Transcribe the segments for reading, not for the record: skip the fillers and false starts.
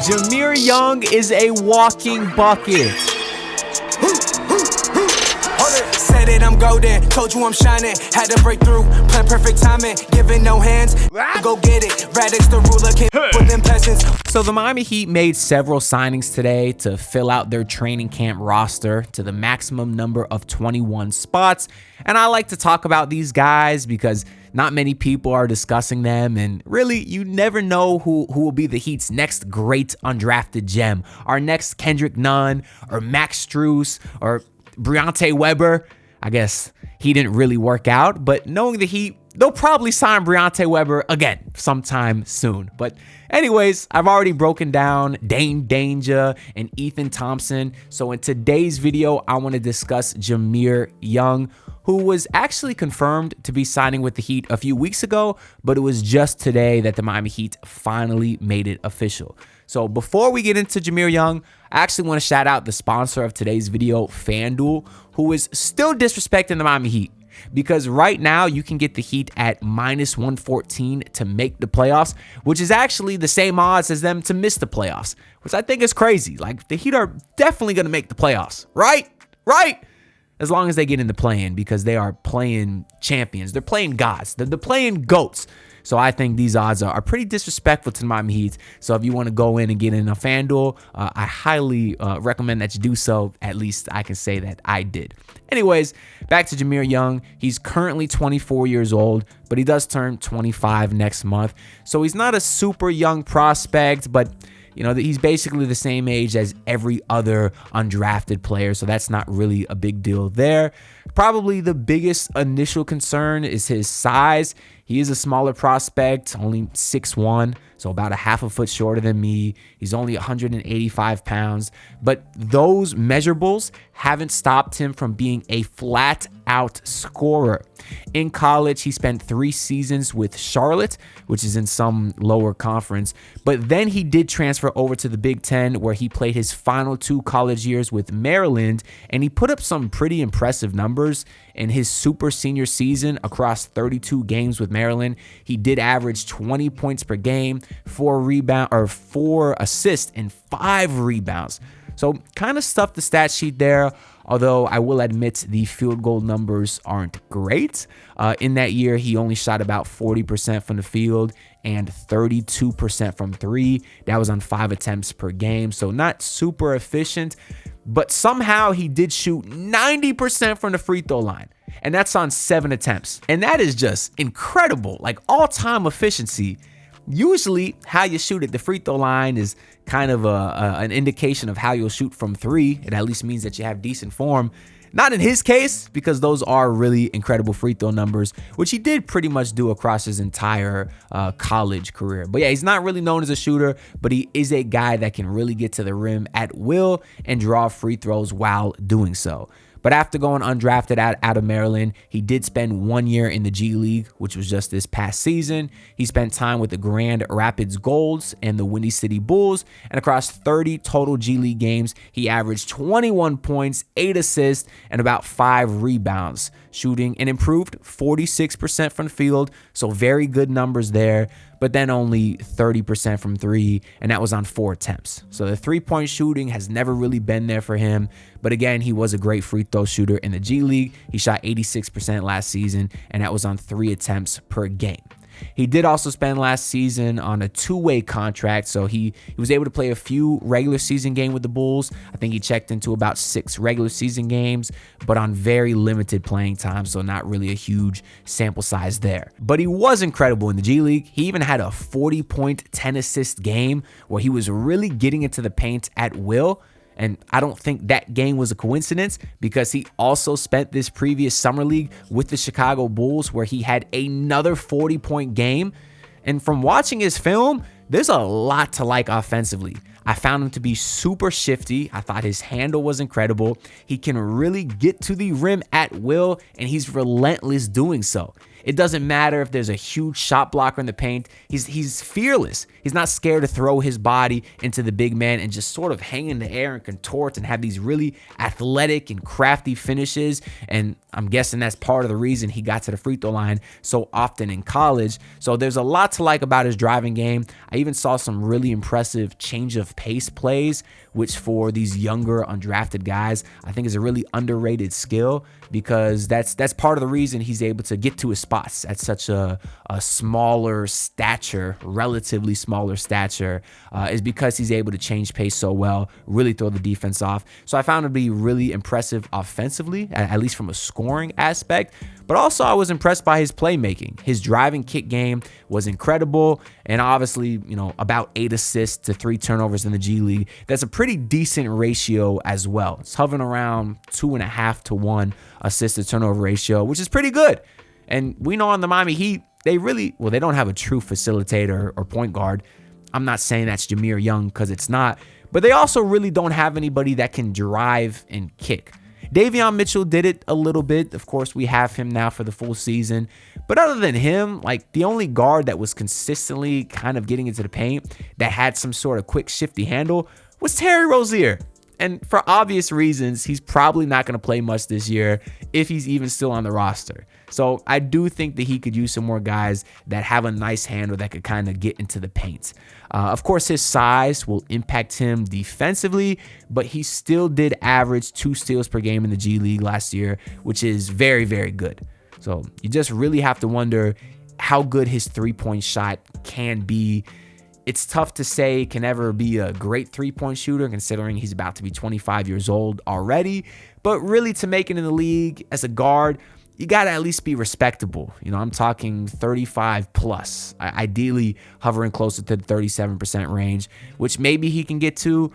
Jamir Young is a walking bucket. Said it, I'm golden. Told you I'm shining. Had to break through. Plan perfect timing. Giving no hands. Go get it. Radix the ruler. Can't with them peasants. So the Miami Heat made several signings today to fill out their training camp roster to the maximum number of 21 spots. And I like to talk about these guys because not many people are discussing them, and really, you never know who will be the Heat's next great undrafted gem. Our next Kendrick Nunn, or Max Strus, or Briante Weber. I guess he didn't really work out, but knowing the Heat, they'll probably sign Briante Weber again sometime soon. But anyways, I've already broken down Dane Danger and Ethan Thompson. So in today's video, I want to discuss Jamir Young, who was actually confirmed to be signing with the Heat a few weeks ago, but it was just today that the Miami Heat finally made it official. So before we get into Jamir Young, I actually want to shout out the sponsor of today's video, FanDuel, who is still disrespecting the Miami Heat. Because right now you can get the Heat at -114 to make the playoffs, which is actually the same odds as them to miss the playoffs, which I think is crazy. Like, the Heat are definitely going to make the playoffs, right? As long as they get in the play-in, because they are playing champions. They're playing gods. They're playing GOATs. So I think these odds are pretty disrespectful to the Miami Heat. So if you want to go in and get in a FanDuel, I highly recommend that you do so. At least I can say that I did. Anyways, back to Jamir Young. He's currently 24 years old, but he does turn 25 next month. So he's not a super young prospect, but you know, he's basically the same age as every other undrafted player, so that's not really a big deal there. Probably the biggest initial concern is his size. He is a smaller prospect, only 6'1", so about a half a foot shorter than me. He's only 185 pounds, but those measurables haven't stopped him from being a flat-out scorer. In college, he spent 3 seasons with Charlotte, which is in some lower conference, but then he did transfer over to the Big Ten, where he played his final 2 college years with Maryland, and he put up some pretty impressive numbers. In his super senior season across 32 games with Maryland, he did average 20 points per game, 4 assists, and 5 rebounds. So kind of stuffed the stat sheet there, although I will admit the field goal numbers aren't great. In that year, he only shot about 40% from the field and 32% from 3. That was on 5 attempts per game, so not super efficient. But somehow he did shoot 90% from the free throw line, and that's on 7 attempts. And that is just incredible, like all-time efficiency. Usually how you shoot at the free throw line is kind of an indication of how you'll shoot from 3. It at least means that you have decent form. Not in his case, because those are really incredible free throw numbers, which he did pretty much do across his entire college career. But yeah, he's not really known as a shooter, but he is a guy that can really get to the rim at will and draw free throws while doing so. But after going undrafted out of Maryland, he did spend 1 year in the G League, which was just this past season. He spent time with the Grand Rapids Golds and the Windy City Bulls, and across 30 total G League games, he averaged 21 points, 8 assists, and about 5 rebounds, shooting an improved 46% from the field, so very good numbers there, but then only 30% from 3, and that was on 4 attempts. So the 3-point shooting has never really been there for him, but again, he was a great free throw shooter in the G League. He shot 86% last season, and that was on 3 attempts per game. He did also spend last season on a 2-way contract, so he was able to play a few regular season games with the Bulls. I think he checked into about 6 regular season games, but on very limited playing time, so not really a huge sample size there. But he was incredible in the G League. He even had a 40-point, 10-assist game where he was really getting into the paint at will. And I don't think that game was a coincidence, because he also spent this previous summer league with the Chicago Bulls, where he had another 40-point game. And from watching his film, there's a lot to like offensively. I found him to be super shifty. I thought his handle was incredible. He can really get to the rim at will, and he's relentless doing so. It doesn't matter if there's a huge shot blocker in the paint. He's fearless. He's not scared to throw his body into the big man and just sort of hang in the air and contort and have these really athletic and crafty finishes. And I'm guessing that's part of the reason he got to the free throw line so often in college. So there's a lot to like about his driving game. I even saw some really impressive change of pace plays, which for these younger undrafted guys, I think is a really underrated skill, because that's part of the reason he's able to get to his spots at such a smaller stature, relatively smaller stature, is because he's able to change pace so well, really throw the defense off. So I found him to be really impressive offensively, at least from a scoring aspect. But also I was impressed by his playmaking. His driving kick game was incredible. And obviously, about 8 assists to 3 turnovers in the G League. That's a pretty decent ratio as well. It's hovering around 2.5 to 1 assist to turnover ratio, which is pretty good. And we know on the Miami Heat, they don't have a true facilitator or point guard. I'm not saying that's Jamir Young, because it's not. But they also really don't have anybody that can drive and kick. Davion Mitchell did it a little bit. Of course, we have him now for the full season. But other than him, the only guard that was consistently kind of getting into the paint that had some sort of quick, shifty handle was Terry Rozier. And for obvious reasons, he's probably not going to play much this year if he's even still on the roster. So I do think that he could use some more guys that have a nice handle that could kind of get into the paint. Of course, his size will impact him defensively, but he still did average 2 steals per game in the G League last year, which is very, very good. So you just really have to wonder how good his three-point shot can be. It's tough to say can ever be a great three-point shooter, considering he's about to be 25 years old already. But really, to make it in the league as a guard, you got to at least be respectable. I'm talking 35 plus, ideally hovering closer to the 37% range, which maybe he can get to.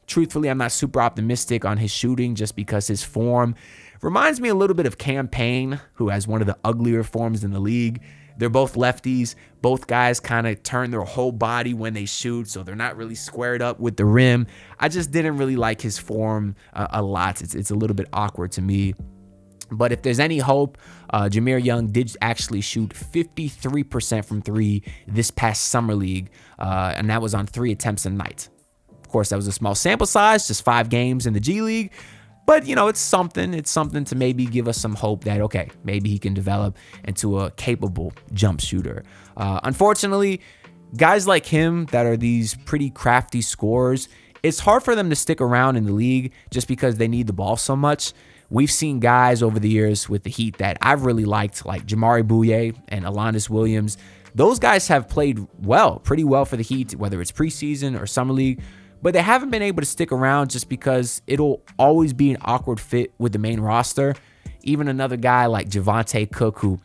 Truthfully, I'm not super optimistic on his shooting just because his form reminds me a little bit of Cam Payne, who has one of the uglier forms in the league. They're both lefties. Both guys kind of turn their whole body when they shoot, so they're not really squared up with the rim. I just didn't really like his form a lot. It's a little bit awkward to me. But if there's any hope, Jamir Young did actually shoot 53% from 3 this past summer league, and that was on 3 attempts a night. Of course, that was a small sample size, just 5 games in the G League. But, it's something. It's something to maybe give us some hope that, okay, maybe he can develop into a capable jump shooter. Unfortunately, guys like him that are these pretty crafty scorers, it's hard for them to stick around in the league just because they need the ball so much. We've seen guys over the years with the Heat that I've really liked, like Jamari Bouye and Alondes Williams. Those guys have played pretty well for the Heat, whether it's preseason or summer league, but they haven't been able to stick around just because it'll always be an awkward fit with the main roster. Even another guy like Javonte Cook, who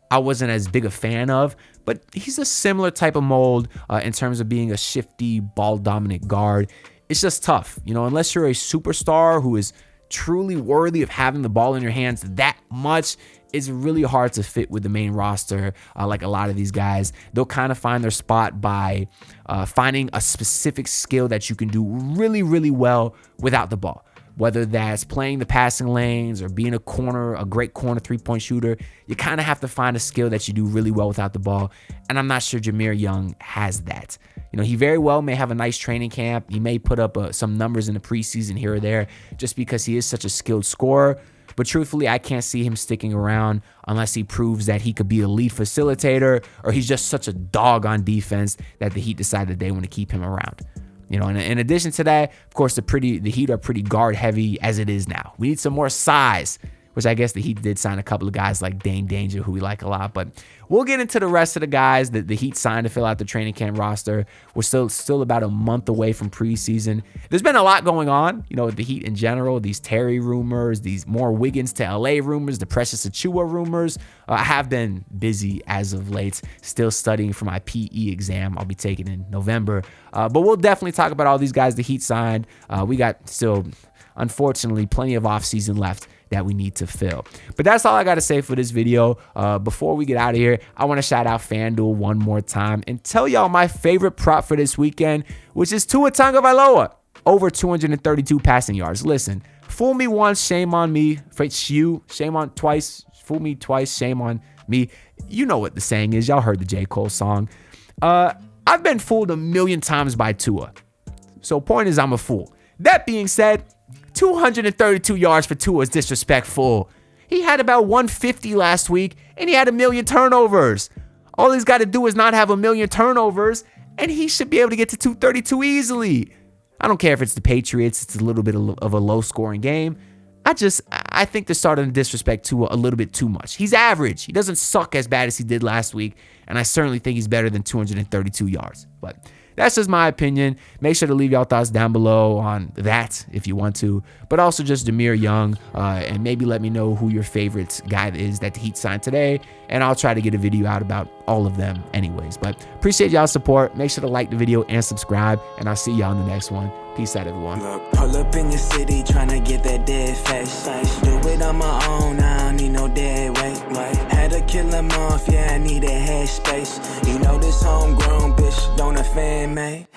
I wasn't as big a fan of, but he's a similar type of mold in terms of being a shifty, ball-dominant guard. It's just tough, unless you're a superstar who is truly worthy of having the ball in your hands that much. It's really hard to fit with the main roster. Like a lot of these guys, they'll kind of find their spot by finding a specific skill that you can do really, really well without the ball. Whether that's playing the passing lanes or being a great corner three-point shooter, you kind of have to find a skill that you do really well without the ball. And I'm not sure Jamir Young has that. He very well may have a nice training camp. He may put up some numbers in the preseason here or there just because he is such a skilled scorer. But truthfully, I can't see him sticking around unless he proves that he could be a lead facilitator or he's just such a dog on defense that the Heat decided they want to keep him around. And in addition to that, of course, the Heat are pretty guard heavy as it is now. We need some more size, which I guess the Heat did sign a couple of guys like Dame Danger, who we like a lot. But we'll get into the rest of the guys that the Heat signed to fill out the training camp roster. We're still about a month away from preseason. There's been a lot going on, with the Heat in general. These Terry rumors, these more Wiggins to LA rumors, the Precious Achiuwa rumors. I have been busy as of late, still studying for my PE exam. I'll be taking in November. But we'll definitely talk about all these guys the Heat signed. We got still, unfortunately, plenty of offseason left that we need to fill. But that's all I got to say for this video. Before we get out of here, I want to shout out FanDuel one more time and tell y'all my favorite prop for this weekend, which is Tua Tagovailoa, over 232 passing yards. Listen, fool me once, shame on me. Shame on twice. Fool me twice, shame on me. you know what the saying is. Y'all heard the J. Cole song. I've been fooled a million times by Tua. So point is, I'm a fool. That being said, 232 yards for Tua is disrespectful. He had about 150 last week, and he had 1 million turnovers. All he's got to do is not have 1 million turnovers, and he should be able to get to 232 easily. I don't care if it's the Patriots. It's a little bit of a low-scoring game. I think they're starting to disrespect Tua a little bit too much. He's average. He doesn't suck as bad as he did last week, and I certainly think he's better than 232 yards. But that's just my opinion. Make sure to leave y'all thoughts down below on that if you want to, but also just Jamir Young, and maybe let me know who your favorite guy is that the Heat signed today, and I'll try to get a video out about all of them anyways. But appreciate y'all's support. Make sure to like the video and subscribe, and I'll see y'all in the next one. Peace out, everyone. Look, pull up in your city, tryna get that dead face. Do it on my own, I don't need no dead weight. Had to kill him off, yeah, I need a head space. You know this homegrown bitch don't offend me.